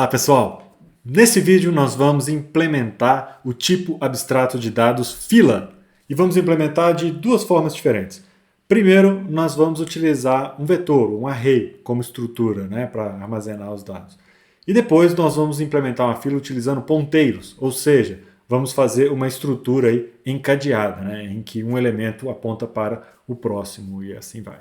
Olá pessoal! Nesse vídeo nós vamos implementar o tipo abstrato de dados fila e vamos implementar de duas formas diferentes. Primeiro, nós vamos utilizar um vetor, um array, como estrutura, para armazenar os dados. E depois nós vamos implementar uma fila utilizando ponteiros, ou seja, vamos fazer uma estrutura aí encadeada, em que um elemento aponta para o próximo e assim vai.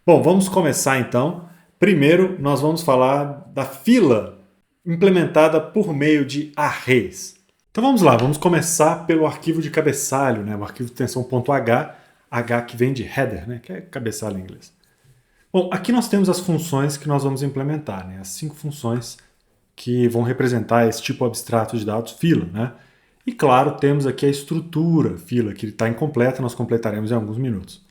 Bom, vamos começar então. Primeiro, nós vamos falar da fila implementada por meio de arrays. Então vamos lá, vamos começar pelo arquivo de cabeçalho, o arquivo de extensão .h, H que vem de header, que é cabeçalho em inglês. Bom, aqui nós temos as funções que nós vamos implementar, as 5 funções que vão representar esse tipo abstrato de dados fila. E claro, temos aqui a estrutura fila, que está incompleta, nós completaremos em alguns minutos.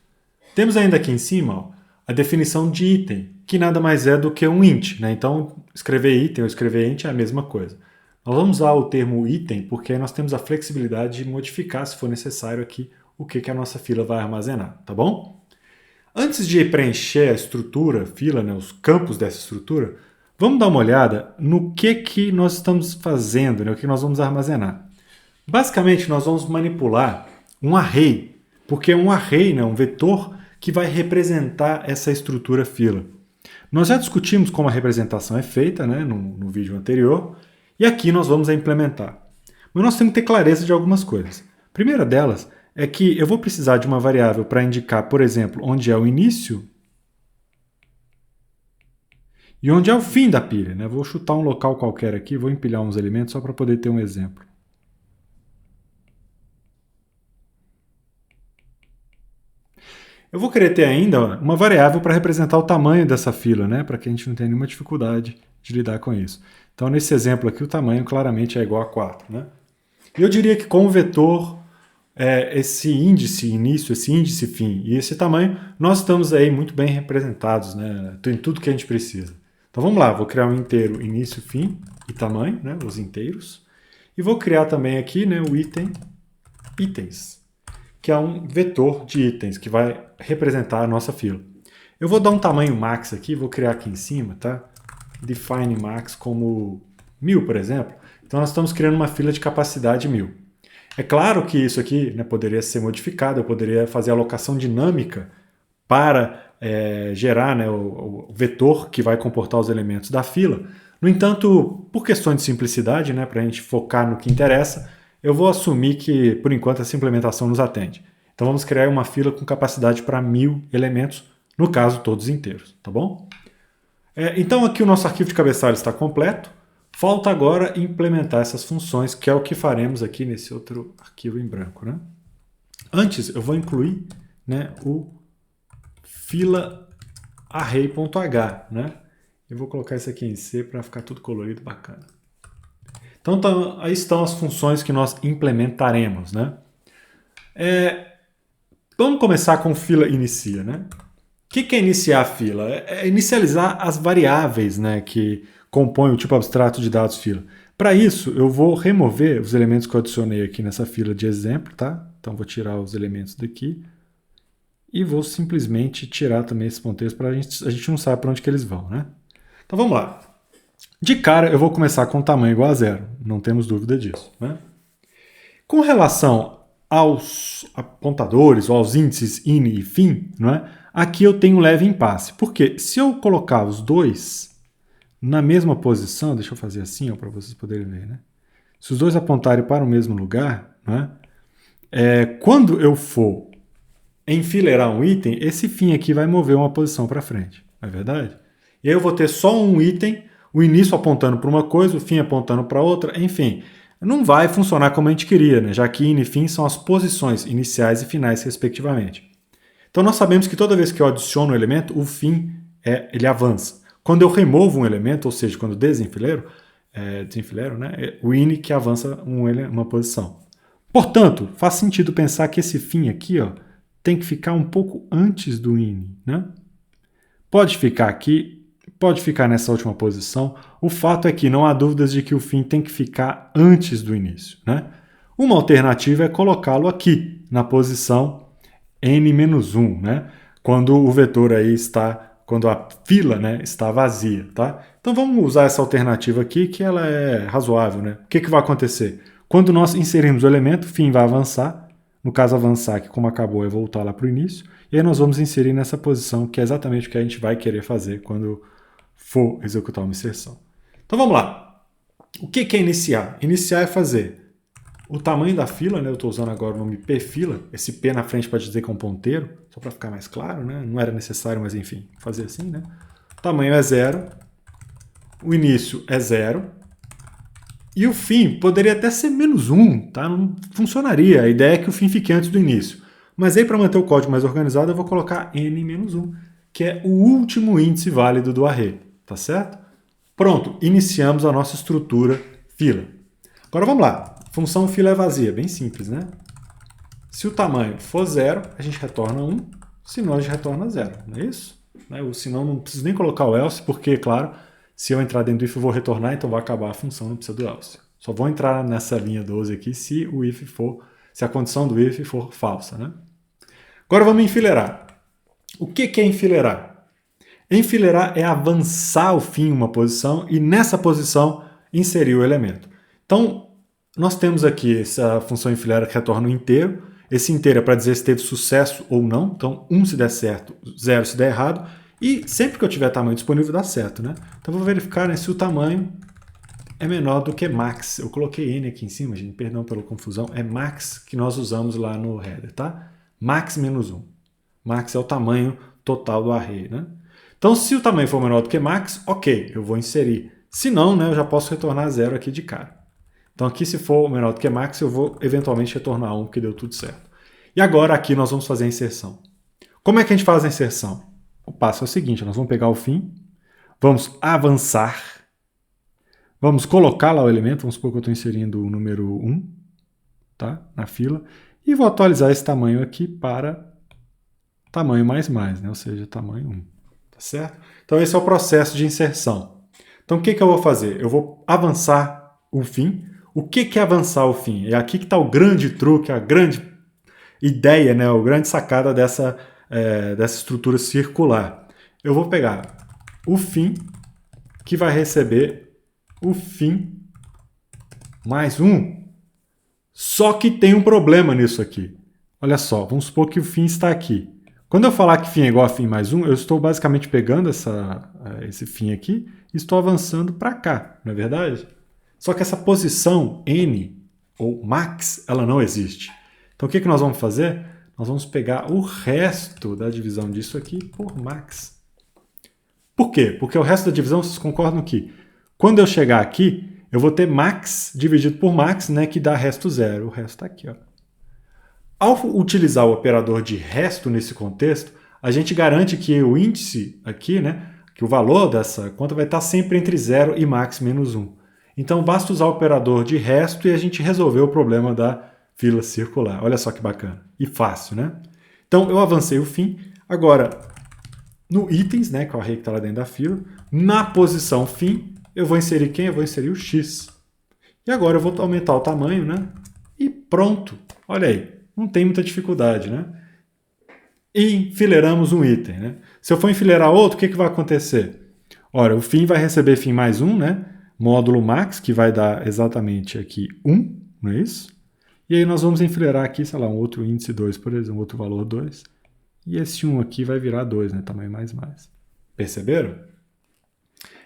Temos ainda aqui em cima a definição de item, que nada mais é do que um int. Então, escrever item ou escrever int é a mesma coisa. Nós vamos usar o termo item porque nós temos a flexibilidade de modificar, se for necessário, aqui o que a nossa fila vai armazenar, tá bom? Antes de preencher a estrutura, fila, os campos dessa estrutura, vamos dar uma olhada no que nós estamos fazendo, o que nós vamos armazenar. Basicamente, nós vamos manipular um array, porque um array, um vetor, que vai representar essa estrutura fila. Nós já discutimos como a representação é feita no vídeo anterior, e aqui nós vamos implementar. Mas nós temos que ter clareza de algumas coisas. A primeira delas é que eu vou precisar de uma variável para indicar, por exemplo, onde é o início e onde é o fim da pilha. Vou chutar um local qualquer aqui, vou empilhar uns elementos só para poder ter um exemplo. Eu vou querer ter ainda uma variável para representar o tamanho dessa fila, para que a gente não tenha nenhuma dificuldade de lidar com isso. Então, nesse exemplo aqui, o tamanho claramente é igual a 4. E eu diria que com o vetor, esse índice início, esse índice fim e esse tamanho, nós estamos aí muito bem representados, em tudo que a gente precisa. Então, vamos lá, vou criar um inteiro início, fim e tamanho, os inteiros. E vou criar também aqui o item itens, que é um vetor de itens que vai representar a nossa fila. Eu vou dar um tamanho max aqui, vou criar aqui em cima, Define max como 1000, por exemplo. Então nós estamos criando uma fila de capacidade 1000. É claro que isso aqui poderia ser modificado, eu poderia fazer a alocação dinâmica para gerar o vetor que vai comportar os elementos da fila. No entanto, por questões de simplicidade, para a gente focar no que interessa, eu vou assumir que, por enquanto, essa implementação nos atende. Então vamos criar uma fila com capacidade para 1000 elementos, no caso todos inteiros, tá bom? Então aqui o nosso arquivo de cabeçalho está completo. Falta agora implementar essas funções, que é o que faremos aqui nesse outro arquivo em branco. Antes eu vou incluir o fila array.h. Eu vou colocar isso aqui em C para ficar tudo colorido bacana. Então, aí estão as funções que nós implementaremos. Vamos começar com fila inicia. O que é iniciar a fila? É inicializar as variáveis que compõem o tipo abstrato de dados fila. Para isso, eu vou remover os elementos que eu adicionei aqui nessa fila de exemplo. Então, vou tirar os elementos daqui e vou simplesmente tirar também esses ponteiros para a gente não sabe para onde que eles vão. Então, vamos lá. De cara, eu vou começar com tamanho igual a 0, não temos dúvida disso. Com relação aos apontadores, ou aos índices in e fim, aqui eu tenho um leve impasse. Porque se eu colocar os dois na mesma posição, deixa eu fazer assim para vocês poderem ver. Se os dois apontarem para o mesmo lugar, quando eu for enfileirar um item, esse fim aqui vai mover uma posição para frente, não é verdade? E aí eu vou ter só um item, o início apontando para uma coisa, o fim apontando para outra, enfim, não vai funcionar como a gente queria, já que in e fim são as posições iniciais e finais, respectivamente. Então nós sabemos que toda vez que eu adiciono um elemento, o fim ele avança. Quando eu removo um elemento, ou seja, quando eu desenfileiro, o in que avança uma posição. Portanto, faz sentido pensar que esse fim aqui tem que ficar um pouco antes do in. Pode ficar aqui, pode ficar nessa última posição. O fato é que não há dúvidas de que o fim tem que ficar antes do início. Uma alternativa é colocá-lo aqui, na posição n-1, quando o vetor aí está quando a fila, né, está vazia, tá? Então vamos usar essa alternativa aqui que ela é razoável, né? O que vai acontecer? Quando nós inserirmos o elemento, o fim vai avançar. No caso, avançar aqui, como acabou, é voltar lá para o início. E aí nós vamos inserir nessa posição, que é exatamente o que a gente vai querer fazer quando for executar uma inserção. Então vamos lá. O que é iniciar? Iniciar é fazer o tamanho da fila, né? Eu estou usando agora o nome pfila, esse P na frente para dizer que é um ponteiro, só para ficar mais claro, né? Não era necessário, mas enfim, fazer assim, né? O tamanho é 0, o início é 0, e o fim poderia até ser -1, tá? Não funcionaria, a ideia é que o fim fique antes do início. Mas aí, para manter o código mais organizado, eu vou colocar n-1, que é o último índice válido do array, tá certo? Pronto, iniciamos a nossa estrutura fila. Agora vamos lá. Função fila é vazia, bem simples, né? Se o tamanho for 0, a gente retorna 1, senão a gente retorna 0, não é isso? Senão não preciso nem colocar o else, porque, claro, se eu entrar dentro do if eu vou retornar, então vai acabar a função, não precisa do else. Só vou entrar nessa linha 12 aqui se a condição do if for falsa, né? Agora vamos enfileirar. O que é enfileirar? Enfileirar é avançar o fim em uma posição e nessa posição inserir o elemento. Então, nós temos aqui essa função enfileira que retorna um inteiro. Esse inteiro é para dizer se teve sucesso ou não. Então, 1 se der certo, 0 se der errado. E sempre que eu tiver tamanho disponível, dá certo, né? Então, eu vou verificar, né, se o tamanho é menor do que max. Eu coloquei n aqui em cima, gente, perdão pela confusão. É max que nós usamos lá no header, tá? Max -1. Max é o tamanho total do array, né? Então, se o tamanho for menor do que max, ok, eu vou inserir. Se não, né, eu já posso retornar 0 aqui de cara. Então aqui, se for menor do que max, eu vou eventualmente retornar 1, que deu tudo certo. E agora aqui nós vamos fazer a inserção. Como é que a gente faz a inserção? O passo é o seguinte, nós vamos pegar o fim, vamos avançar, vamos colocar lá o elemento, vamos supor que eu estou inserindo o número 1, tá, na fila, e vou atualizar esse tamanho aqui para tamanho mais, né, ou seja, tamanho 1, tá certo? Então esse é o processo de inserção. Então o que eu vou fazer? Eu vou avançar o fim. O que é avançar o fim? É aqui que está o grande truque, a grande ideia, né, a grande sacada dessa estrutura circular. Eu vou pegar o fim, que vai receber o fim mais 1. Só que tem um problema nisso aqui. Olha só, vamos supor que o fim está aqui. Quando eu falar que fim é igual a fim mais 1, eu estou basicamente pegando esse fim aqui e estou avançando para cá, não é verdade? Só que essa posição n, ou max, ela não existe. Então o que nós vamos fazer? Nós vamos pegar o resto da divisão disso aqui por max. Por quê? Porque o resto da divisão, vocês concordam que quando eu chegar aqui, eu vou ter max dividido por max, né, que dá resto 0. O resto está aqui, ó. Ao utilizar o operador de resto nesse contexto, a gente garante que o índice aqui, né, que o valor dessa conta vai estar sempre entre 0 e max menos 1. Então basta usar o operador de resto e a gente resolveu o problema da fila circular. Olha só que bacana. E fácil, né? Então eu avancei o fim. Agora, no itens, né, que é o array que está lá dentro da fila, na posição fim, eu vou inserir quem? Eu vou inserir o x. E agora eu vou aumentar o tamanho, né? E pronto. Olha aí. Não tem muita dificuldade, né? E enfileiramos um item, né? Se eu for enfileirar outro, o que vai acontecer? Ora, o fim vai receber fim mais 1, né? Módulo max, que vai dar exatamente aqui 1, não é isso? E aí nós vamos enfileirar aqui, sei lá, um outro índice 2, por exemplo, um outro valor 2. E esse 1 aqui vai virar 2, né? Tamanho mais. Perceberam?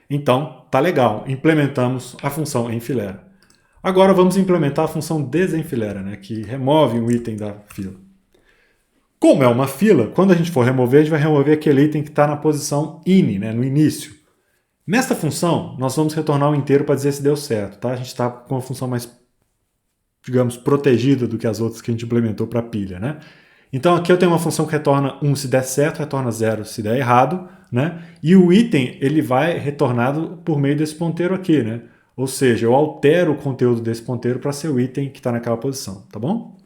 Então, tá legal. Implementamos a função enfileira. Agora vamos implementar a função desenfileira, né? Que remove um item da fila. Como é uma fila, quando a gente for remover, a gente vai remover aquele item que está na posição in, né? No início. Nesta função, nós vamos retornar um inteiro para dizer se deu certo, tá? A gente está com uma função mais, digamos, protegida do que as outras que a gente implementou para a pilha, né? Então aqui eu tenho uma função que retorna 1 se der certo, retorna 0 se der errado, né? E o item ele vai retornado por meio desse ponteiro aqui, né? Ou seja, eu altero o conteúdo desse ponteiro para ser o item que está naquela posição, tá bom?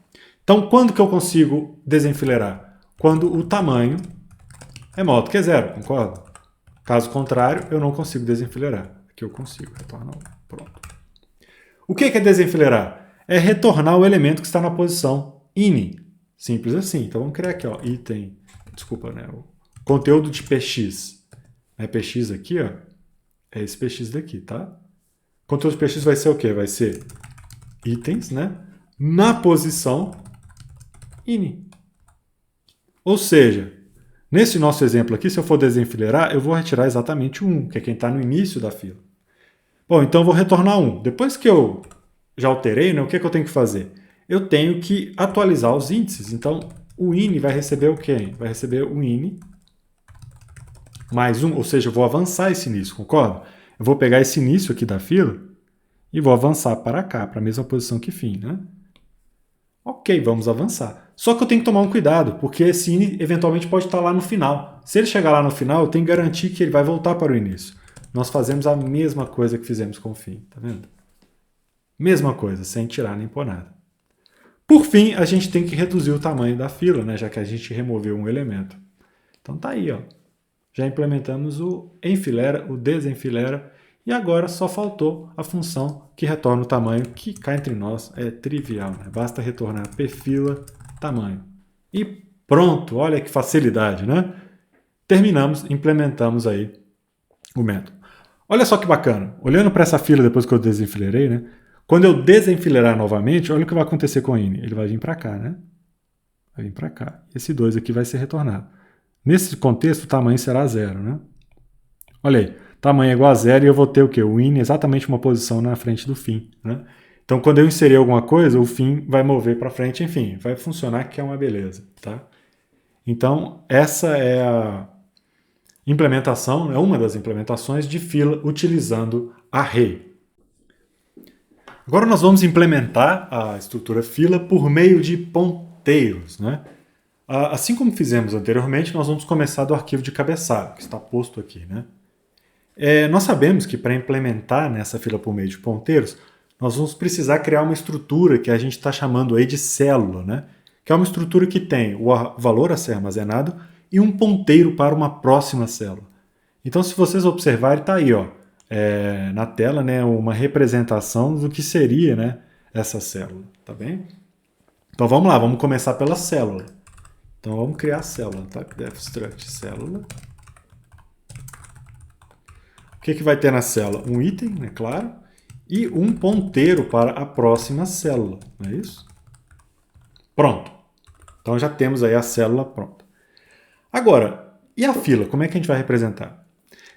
Então quando que eu consigo desenfileirar? Quando o tamanho é maior do que 0, concorda? Caso contrário, eu não consigo desenfileirar. Aqui eu consigo, retorna 1. Pronto. O que é desenfileirar? É retornar o elemento que está na posição in. Simples assim. Então vamos criar aqui, ó, item, desculpa, né, o conteúdo de px. px aqui, ó, é esse px daqui, tá? Conteúdo de px vai ser o quê? Vai ser itens, né? Na posição ini. Ou seja, nesse nosso exemplo aqui, se eu for desenfileirar, eu vou retirar exatamente o 1, que é quem está no início da fila. Bom, então eu vou retornar 1. Depois que eu já alterei, né, o que eu tenho que fazer? Eu tenho que atualizar os índices. Então, o ini vai receber o quê? Vai receber o ini mais 1, ou seja, eu vou avançar esse início, concorda? Eu vou pegar esse início aqui da fila e vou avançar para cá, para a mesma posição que fim, né? Ok, vamos avançar. Só que eu tenho que tomar um cuidado, porque esse ini eventualmente pode estar lá no final. Se ele chegar lá no final, eu tenho que garantir que ele vai voltar para o início. Nós fazemos a mesma coisa que fizemos com o fim, tá vendo? Mesma coisa, sem tirar nem pôr nada. Por fim, a gente tem que reduzir o tamanho da fila, né, já que a gente removeu um elemento. Então tá aí, ó. Já implementamos o enfileira, o desenfileira, e agora só faltou a função que retorna o tamanho, que cá entre nós é trivial, né? Basta retornar pfila tamanho. E pronto, olha que facilidade, né? Terminamos, implementamos aí o método. Olha só que bacana, olhando para essa fila depois que eu desenfileirei, né? Quando eu desenfileirar novamente, olha o que vai acontecer com o ini. Ele vai vir para cá, né? Vai vir para cá. Esse 2 aqui vai ser retornado. Nesse contexto, o tamanho será 0, né? Olha aí, tamanho é igual a 0 e eu vou ter o quê? O in exatamente uma posição na frente do fim, né? Então, quando eu inserir alguma coisa, o fim vai mover para frente, enfim, vai funcionar que é uma beleza, tá? Então, essa é a implementação, é uma das implementações de fila utilizando array. Agora nós vamos implementar a estrutura fila por meio de ponteiros, né? Assim como fizemos anteriormente, nós vamos começar do arquivo de cabeçalho, que está posto aqui, né? Nós sabemos que para implementar nessa fila por meio de ponteiros, nós vamos precisar criar uma estrutura que a gente está chamando aí de célula, né? Que é uma estrutura que tem o valor a ser armazenado e um ponteiro para uma próxima célula. Então, se vocês observarem, está aí, ó, na tela, né, uma representação do que seria, né, essa célula, tá bem? Então vamos lá, vamos começar pela célula. Então vamos criar a célula, tá? Def struct célula. O que vai ter na célula? Um item, né, claro, e um ponteiro para a próxima célula, não é isso? Pronto. Então já temos aí a célula pronta. Agora, e a fila? Como é que a gente vai representar?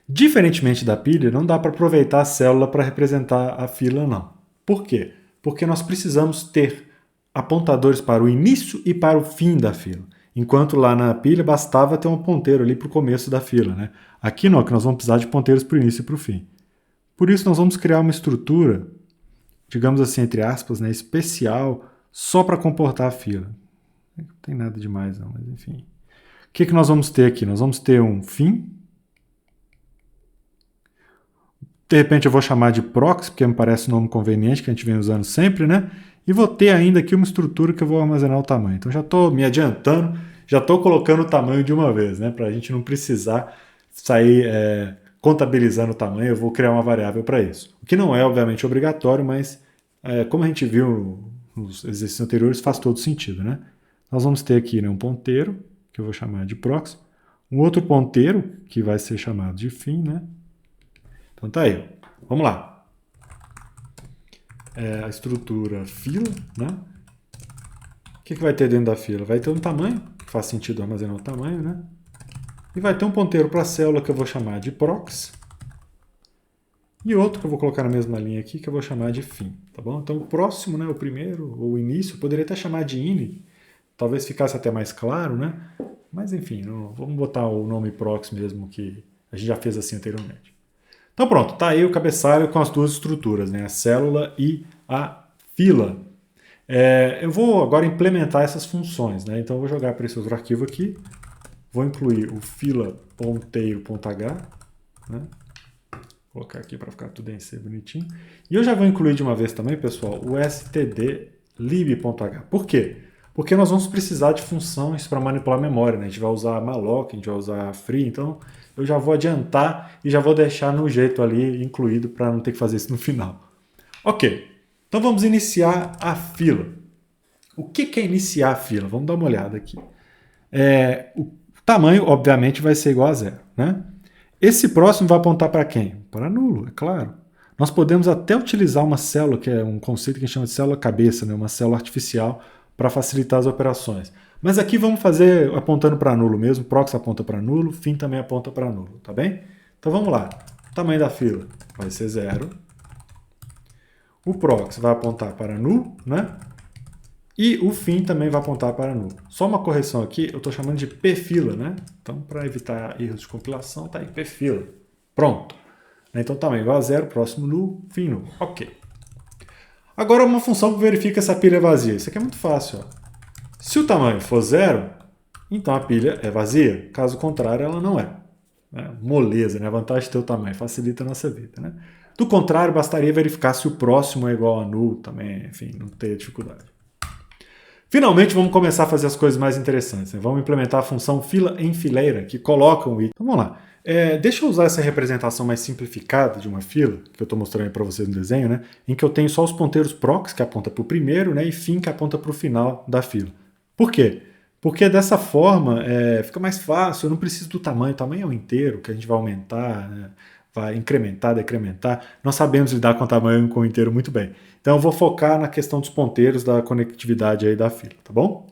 Diferentemente da pilha, não dá para aproveitar a célula para representar a fila, não. Por quê? Porque nós precisamos ter apontadores para o início e para o fim da fila. Enquanto lá na pilha bastava ter um ponteiro ali para o começo da fila, né? Aqui não, que nós vamos precisar de ponteiros para o início e para o fim. Por isso nós vamos criar uma estrutura, digamos assim, entre aspas, né, especial, só para comportar a fila. Não tem nada demais não, mas enfim. O que nós vamos ter aqui? Nós vamos ter um fim. De repente eu vou chamar de proxy, porque me parece um nome conveniente, que a gente vem usando sempre, né? E vou ter ainda aqui uma estrutura que eu vou armazenar o tamanho. Então já estou me adiantando, já estou colocando o tamanho de uma vez, né? Para a gente não precisar sair contabilizando o tamanho, eu vou criar uma variável para isso. O que não é, obviamente, obrigatório, mas como a gente viu nos exercícios anteriores, faz todo sentido, né? Nós vamos ter aqui, né, um ponteiro, que eu vou chamar de proxy, um outro ponteiro, que vai ser chamado de fim, né? Então tá aí, vamos lá. A estrutura fila, né? O que vai ter dentro da fila? Vai ter um tamanho, que faz sentido armazenar o tamanho, né? E vai ter um ponteiro para a célula que eu vou chamar de prox. E outro que eu vou colocar na mesma linha aqui, que eu vou chamar de fim, tá bom? Então o próximo, né, o primeiro, ou o início, eu poderia até chamar de ini, talvez ficasse até mais claro, né? Mas enfim, vamos botar o nome prox mesmo, que a gente já fez assim anteriormente. Então pronto, tá aí o cabeçalho com as duas estruturas, né? A célula e a fila. Eu vou agora implementar essas funções, né? Então eu vou jogar para esse outro arquivo aqui, vou incluir o fila ponteiro.h, né? Vou colocar aqui para ficar tudo em C bonitinho. E eu já vou incluir de uma vez também, pessoal, o stdlib.h. Por quê? Porque nós vamos precisar de funções para manipular a memória, né? A gente vai usar malloc, a gente vai usar free, então eu já vou adiantar e já vou deixar no jeito ali incluído para não ter que fazer isso no final. Ok, então vamos iniciar a fila. O que é iniciar a fila? Vamos dar uma olhada aqui. O tamanho, obviamente, vai ser igual a 0, né? Esse próximo vai apontar para quem? Para nulo, é claro. Nós podemos até utilizar uma célula, que é um conceito que a gente chama de célula cabeça, né? Uma célula artificial para facilitar as operações. Mas aqui vamos fazer apontando para nulo mesmo. Prox aponta para nulo, fim também aponta para nulo, tá bem? Então vamos lá. O tamanho da fila vai ser 0. O prox vai apontar para null, né? E o fim também vai apontar para null. Só uma correção aqui, eu estou chamando de pfila, né? Então, para evitar erros de compilação, tá aí, pfila. Pronto. Então, tamanho igual a 0, próximo null, fim null. Ok. Agora, uma função que verifica se a pilha é vazia. Isso aqui é muito fácil. Ó. Se o tamanho for 0, então a pilha é vazia. Caso contrário, ela não é. Moleza, né? A vantagem de ter o tamanho facilita a nossa vida, né? Do contrário, bastaria verificar se o próximo é igual a null também, enfim, não ter dificuldade. Finalmente, vamos começar a fazer as coisas mais interessantes. Né? Vamos implementar a função fila em fileira, que coloca um item. Então, vamos lá. Deixa eu usar essa representação mais simplificada de uma fila, que eu estou mostrando para vocês no desenho, né? Em que eu tenho só os ponteiros prox, que aponta para o primeiro, né? E fim, que aponta para o final da fila. Por quê? Porque dessa forma fica mais fácil, eu não preciso do tamanho. O tamanho é o inteiro, que a gente vai aumentar, né? Vai incrementar, decrementar. Nós sabemos lidar com o tamanho com o inteiro muito bem. Então eu vou focar na questão dos ponteiros, da conectividade aí da fila, tá bom?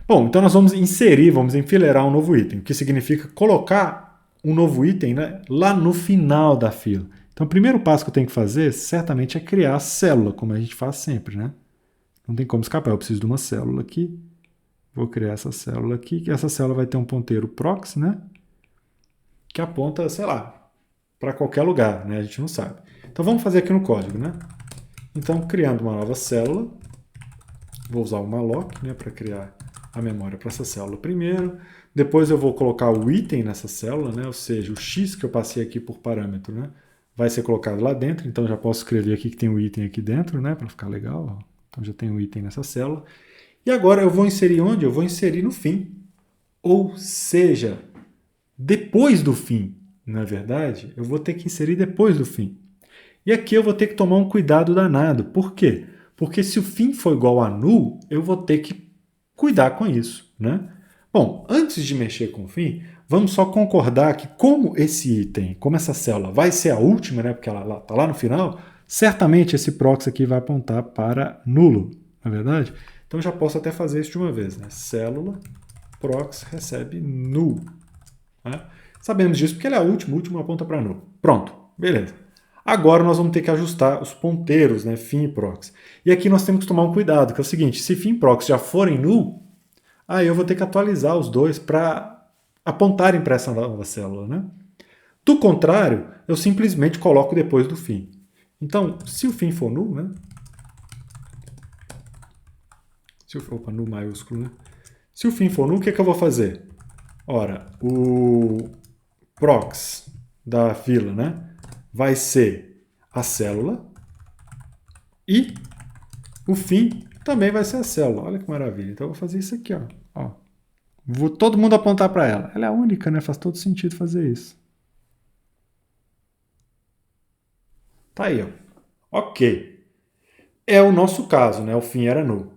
Bom, então nós vamos inserir, vamos enfileirar um novo item, o que significa colocar um novo item, né, lá no final da fila. Então o primeiro passo que eu tenho que fazer, certamente, é criar a célula, como a gente faz sempre, né? Não tem como escapar, eu preciso de uma célula aqui. Vou criar essa célula aqui, que essa célula vai ter um ponteiro prox, né? Que aponta, sei lá, para qualquer lugar, né? A gente não sabe. Então vamos fazer aqui no código, né? Então, criando uma nova célula, vou usar o malloc, né, para criar a memória para essa célula primeiro. Depois eu vou colocar o item nessa célula, né, ou seja, o x que eu passei aqui por parâmetro, né, vai ser colocado lá dentro. Então já posso escrever aqui que tem o item aqui dentro, né, para ficar legal. Ó. Então já tem o item nessa célula. E agora eu vou inserir onde? Eu vou inserir no fim. Ou seja, depois do fim, não é verdade? Eu vou ter que inserir depois do fim. E aqui eu vou ter que tomar um cuidado danado. Por quê? Porque se o fim for igual a null, eu vou ter que cuidar com isso, né? Bom, antes de mexer com o fim, vamos só concordar que como esse item, como essa célula vai ser a última, né, porque ela está lá no final, certamente esse prox aqui vai apontar para nulo, não é verdade? Então eu já posso até fazer isso de uma vez, né? Célula prox recebe null. Né? Sabemos disso porque ele é a última, o último aponta para null. Pronto, beleza. Agora nós vamos ter que ajustar os ponteiros, né, fim e prox. E aqui nós temos que tomar um cuidado, que é o seguinte, se fim e prox já forem null, aí eu vou ter que atualizar os dois para apontarem para essa nova célula. Né? Do contrário, eu simplesmente coloco depois do fim. Então, se o fim for null, né? Opa, null maiúsculo, né? Se o fim for null, o que é que eu vou fazer? Ora, o prox da fila, né? Vai ser a célula e o fim também vai ser a célula. Olha que maravilha. Então eu vou fazer isso aqui, ó. Vou todo mundo apontar para ela. Ela é a única, né? Faz todo sentido fazer isso. Tá aí, ó. Ok. É o nosso caso, né? O fim era null.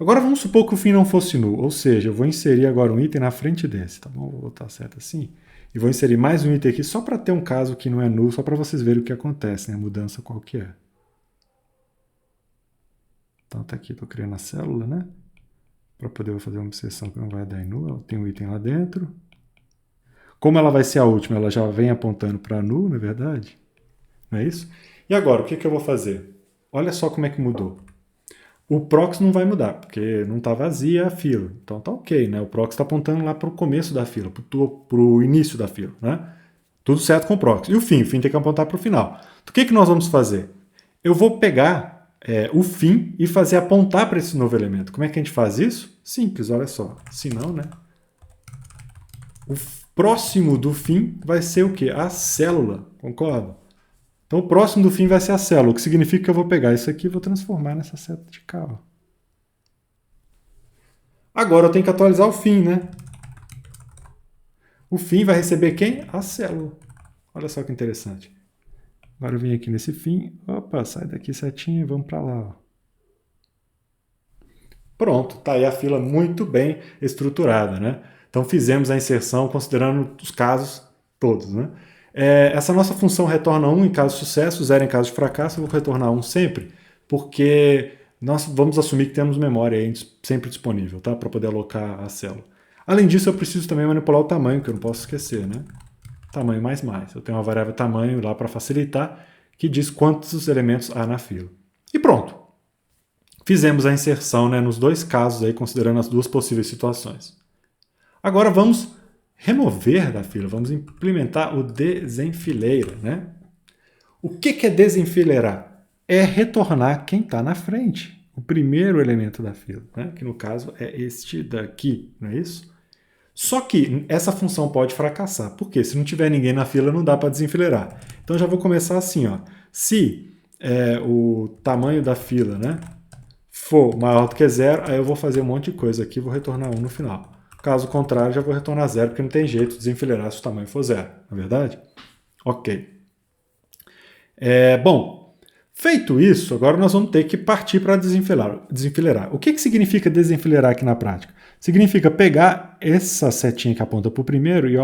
Agora vamos supor que o fim não fosse null, ou seja, eu vou inserir agora um item na frente desse, tá bom? Vou botar certo assim. E vou inserir mais um item aqui só para ter um caso que não é null, só para vocês verem o que acontece, né? A mudança qual que é. Então tá aqui, estou criando a célula, né? Para poder fazer uma observação que não vai dar em null, ela tem um item lá dentro. Como ela vai ser a última, ela já vem apontando para null, não é verdade? Não é isso? E agora, o que eu vou fazer? Olha só como é que mudou. O prox não vai mudar, porque não está vazia a fila. Então tá ok, né? O prox está apontando lá para o começo da fila, para o início da fila, né? Tudo certo com o prox. E o fim tem que apontar para o final. Então, o que nós vamos fazer? Eu vou pegar o fim e fazer apontar para esse novo elemento. Como é que a gente faz isso? Simples, olha só. Se não, né? O próximo do fim vai ser o quê? A célula, concorda? Então o próximo do fim vai ser a célula, o que significa que eu vou pegar isso aqui e vou transformar nessa seta de cá. Ó. Agora eu tenho que atualizar o fim, né? O fim vai receber quem? A célula. Olha só que interessante. Agora eu vim aqui nesse fim, opa, sai daqui setinho e vamos para lá. Ó. Pronto, tá aí a fila muito bem estruturada, né? Então fizemos a inserção considerando os casos todos, né? Essa nossa função retorna 1 em caso de sucesso, 0 em caso de fracasso. Eu vou retornar 1 sempre, porque nós vamos assumir que temos memória aí sempre disponível, tá? Para poder alocar a célula. Além disso, eu preciso também manipular o tamanho, que eu não posso esquecer, né? Tamanho mais mais. Eu tenho uma variável tamanho lá para facilitar, que diz quantos elementos há na fila. E pronto. Fizemos a inserção, né, nos dois casos, aí, considerando as duas possíveis situações. Agora vamos remover da fila, vamos implementar o desenfileira. Né? O que é desenfileirar? É retornar quem está na frente, o primeiro elemento da fila, né? Que no caso é este daqui, não é isso? Só que essa função pode fracassar, porque se não tiver ninguém na fila não dá para desenfileirar. Então já vou começar assim, ó. Se o tamanho da fila, né, for maior do que 0, aí eu vou fazer um monte de coisa aqui e vou retornar 1 no final. Caso contrário, já vou retornar 0, porque não tem jeito de desenfileirar se o tamanho for 0, não é verdade? Ok. Bom, feito isso, agora nós vamos ter que partir para desenfileirar. O que significa desenfileirar aqui na prática? Significa pegar essa setinha que aponta para o primeiro e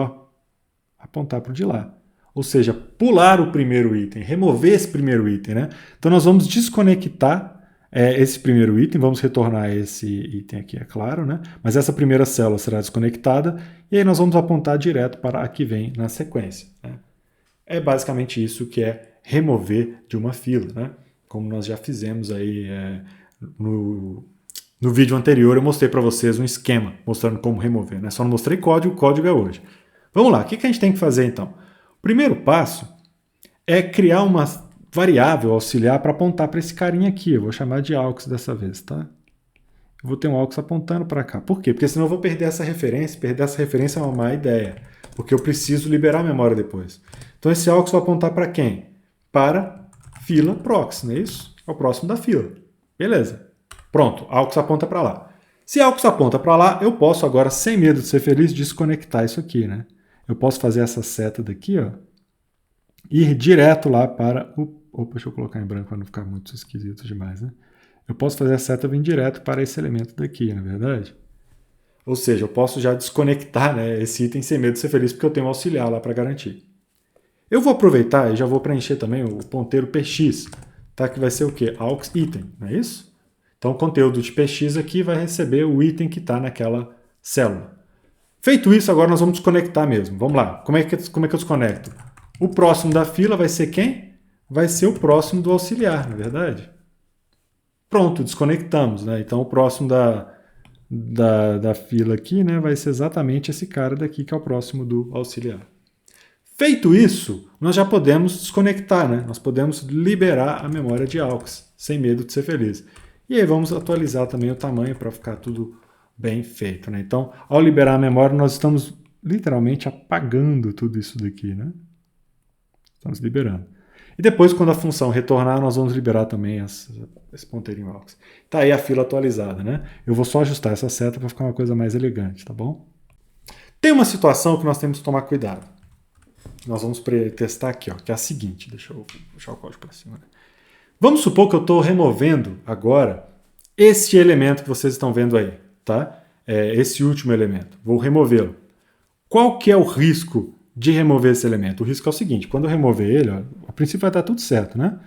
apontar para o de lá. Ou seja, pular o primeiro item, remover esse primeiro item. Né? Então nós vamos desconectar esse primeiro item, vamos retornar esse item aqui, é claro, né? Mas essa primeira célula será desconectada e aí nós vamos apontar direto para a que vem na sequência. Né? É basicamente isso que é remover de uma fila, né? Como nós já fizemos aí no vídeo anterior, eu mostrei para vocês um esquema mostrando como remover, né? Só não mostrei código, o código é hoje. Vamos lá, o que a gente tem que fazer então? O primeiro passo é criar uma variável auxiliar para apontar para esse carinha aqui. Eu vou chamar de aux dessa vez, tá? Eu vou ter um aux apontando para cá. Por quê? Porque senão eu vou perder essa referência. Perder essa referência é uma má ideia, porque eu preciso liberar a memória depois. Então esse aux vai apontar para quem? Para fila prox, não é isso? É o próximo da fila. Beleza. Pronto, aux aponta para lá. Se aux aponta para lá, eu posso agora, sem medo de ser feliz, desconectar isso aqui, né? Eu posso fazer essa seta daqui, ó, ir direto lá para o... Opa, deixa eu colocar em branco para não ficar muito esquisito demais, né? Eu posso fazer a seta vir direto para esse elemento daqui, na verdade? Ou seja, eu posso já desconectar, né, esse item sem medo de ser feliz, porque eu tenho um auxiliar lá para garantir. Eu vou aproveitar e já vou preencher também o ponteiro px, tá? Que vai ser o quê? Aux item, não é isso? Então o conteúdo de px aqui vai receber o item que está naquela célula. Feito isso, agora nós vamos desconectar mesmo. Vamos lá. Como é que eu desconecto? O próximo da fila vai ser quem? Vai ser o próximo do auxiliar, não é verdade? Pronto, desconectamos. Né? Então o próximo da fila aqui, né, vai ser exatamente esse cara daqui, que é o próximo do auxiliar. Feito isso, nós já podemos desconectar, né? Nós podemos liberar a memória de aux, sem medo de ser feliz. E aí vamos atualizar também o tamanho para ficar tudo bem feito. Né? Então, ao liberar a memória, nós estamos literalmente apagando tudo isso daqui. Né? Estamos liberando. E depois, quando a função retornar, nós vamos liberar também esse ponteirinho aux. Está aí a fila atualizada. Né? Eu vou só ajustar essa seta para ficar uma coisa mais elegante, tá bom? Tem uma situação que nós temos que tomar cuidado. Nós vamos testar aqui, ó, que é a seguinte. Deixa eu puxar o código para cima. Né? Vamos supor que eu estou removendo agora este elemento que vocês estão vendo aí. Tá? Esse último elemento. Vou removê-lo. Qual que é o risco de remover esse elemento? O risco é o seguinte, quando eu remover ele, ó, a princípio vai estar tudo certo, né?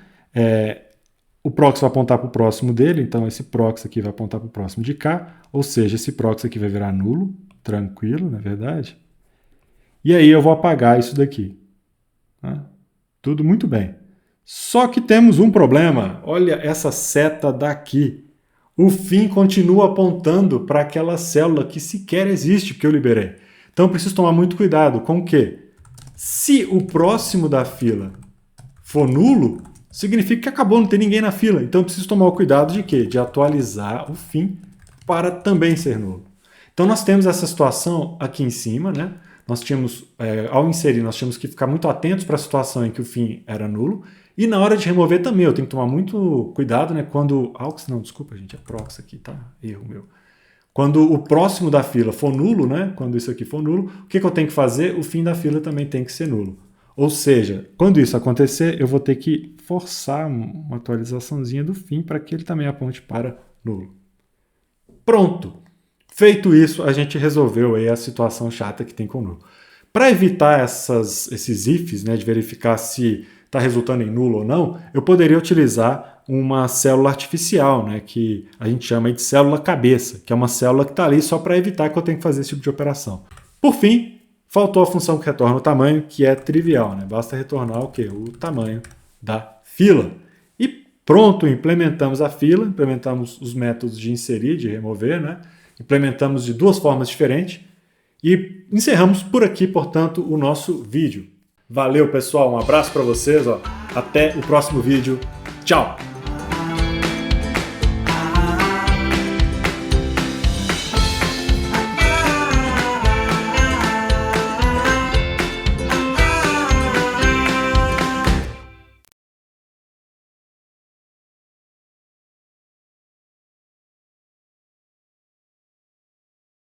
O prox vai apontar para o próximo dele, então esse prox aqui vai apontar para o próximo de cá, ou seja, esse prox aqui vai virar nulo, tranquilo, na verdade. E aí eu vou apagar isso daqui. Tá? Tudo muito bem. Só que temos um problema. Olha essa seta daqui. O fim continua apontando para aquela célula que sequer existe, porque eu liberei. Então eu preciso tomar muito cuidado com o quê? Se o próximo da fila for nulo, significa que acabou, não tem ninguém na fila. Então eu preciso tomar o cuidado de quê? De atualizar o fim para também ser nulo. Então nós temos essa situação aqui em cima, né? Nós tínhamos, ao inserir, nós tínhamos que ficar muito atentos para a situação em que o fim era nulo. E na hora de remover também, eu tenho que tomar muito cuidado, né? Quando... Não, desculpa, gente, é prox aqui, tá? Erro meu. Quando o próximo da fila for nulo, né? Quando isso aqui for nulo, o que eu tenho que fazer? O fim da fila também tem que ser nulo. Ou seja, quando isso acontecer, eu vou ter que forçar uma atualizaçãozinha do fim para que ele também aponte para nulo. Pronto! Feito isso, a gente resolveu aí a situação chata que tem com o nulo. Para evitar esses ifs, né, de verificar se está resultando em nulo ou não, eu poderia utilizar uma célula artificial, né, que a gente chama de célula cabeça, que é uma célula que está ali só para evitar que eu tenha que fazer esse tipo de operação. Por fim, faltou a função que retorna o tamanho, que é trivial, né? Basta retornar o quê? O tamanho da fila. E pronto, implementamos a fila, implementamos os métodos de inserir, de remover, né? Implementamos de duas formas diferentes e encerramos por aqui, portanto, o nosso vídeo. Valeu, pessoal, um abraço para vocês, ó. Até o próximo vídeo. Tchau!